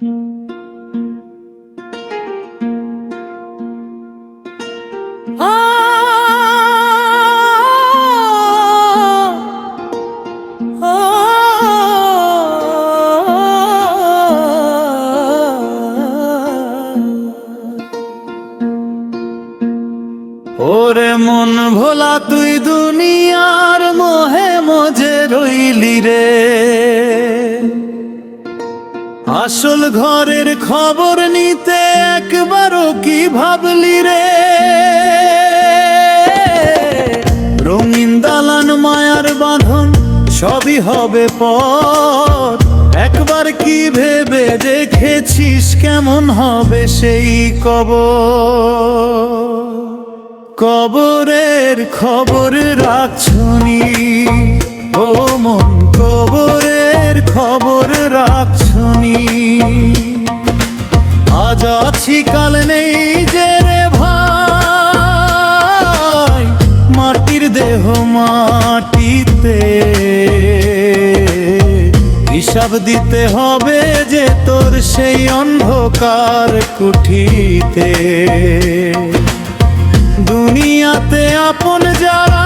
ওরে মন ভোলা তুই দুনিয়ার মোহে মজে রইলি রে, আসল ঘরের খবর নিতে একবারও কি ভাবলি রে? রঙিন দালান মায়ার বাঁধন সবই হবে পর, একবার কি ভেবে দেখেছিস কেমন হবে সেই কবর? কবরের খবর রাখছনি ও মন, কবরের খবর রাখছনি। আজ আছি কাল নেই যে রে ভাই, মাটির দেহ মাটিতে, হিসাব দিতে হবে যে তোর সেই অন্ধকার কুঠিতে। দুনিয়াতে আপন যারা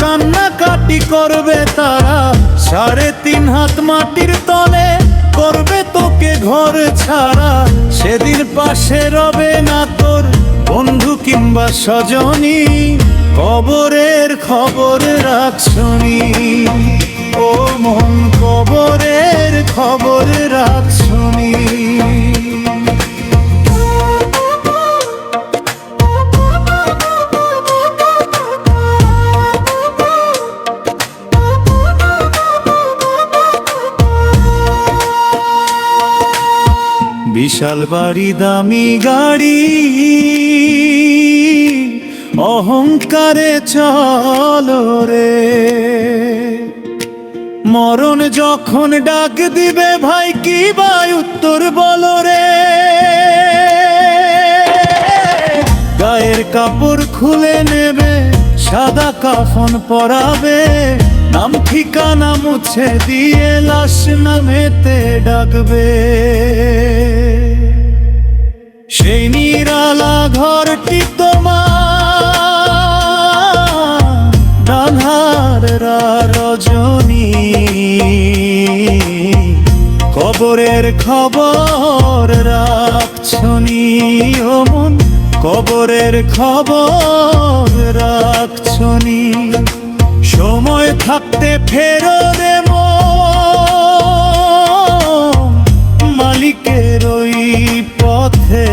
কান্নাকাটি করবে তারা, 3.5 হাত মাটির তলে করবে তোকে ঘর ছাড়া। সেদিন পাশে রবে না তোর বন্ধু কিংবা স্বজনী, কবরের খবর রাখছনি ও মন, কবরের খবর রাখছনি। বিশাল বাড়ি দামি গাড়ি অহংকারে চলো রে, মরণ যখন ডাক দিবে ভাই কি বা উত্তর বলো রে? গায়ের কাপড় খুলে নেবে, সাদা কাফন পরাবে, নাম ঠিকানা মুছে দিয়ে লাশ নামেতে ডাকবে। সেই নিরালা ঘরটি তোমার আঁধার রজনী, কবরের খবর রাখছনি ও মন, কবরের খবর রাখছনি। সময় থাকতে ফেরো রে মন, মালিকের ওই পথে,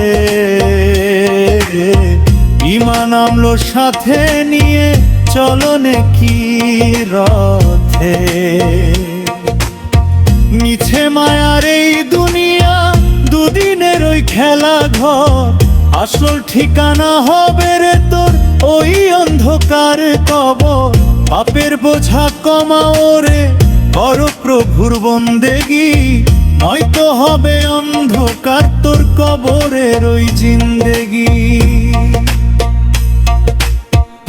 ঈমান আমলো সাথে নিয়ে চলো নেকি রথে। মিছে মায়ার এই দুনিয়া দুদিনের ওই খেলা ঘর, আসল ঠিকানা হবে রে তোর ওই অন্ধকার কবর। পাপের বোঝা কমাও রে, কর প্রভুর বন্দেগি, নয়তো হবে অন্ধকার তোর কবরের ওই জিন্দেগি।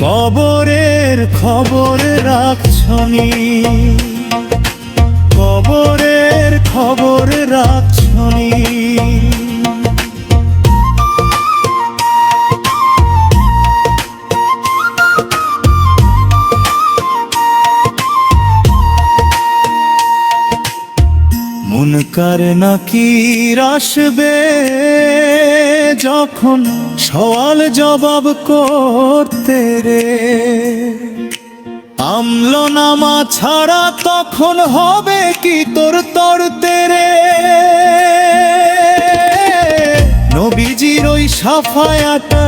কবরের খবর রাখছনি, কবরের খবর রাখছনি। মুনকার নাকির আসবে যখন সওয়াল জবাব করতে রে, আমলনামা ছাড়া তখন হবে কি তোর তরতে রে? নবীজির ওই সাফায়াটা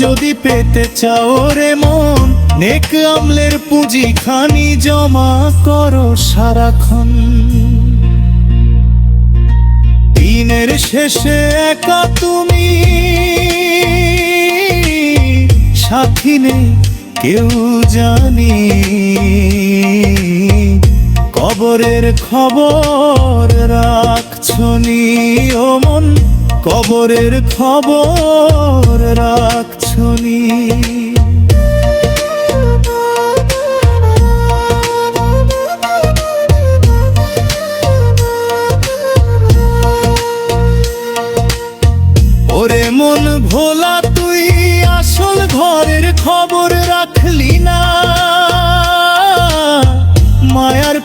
যদি পেতে চাও রে মন, নেক আমলের পুঁজি খানি জমা করো সারাক্ষণ। দিনের শেষে একা তুমি, সাথী নেই কেউ জানি, কবরের খবর রাখছনি ও মন, কবরের খবর রাখছনি।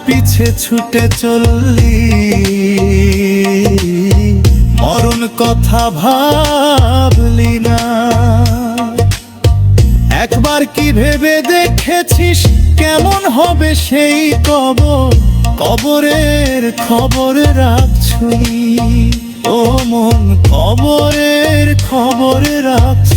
পিছে ছুটে চললি, মরণ কথা ভাবলি না। একবার কি ভেবে দেখেছিস কেমন হবে সেই কবর? কবরের খবর রাখছুই ও মন, কবরের খবর রাখছুই।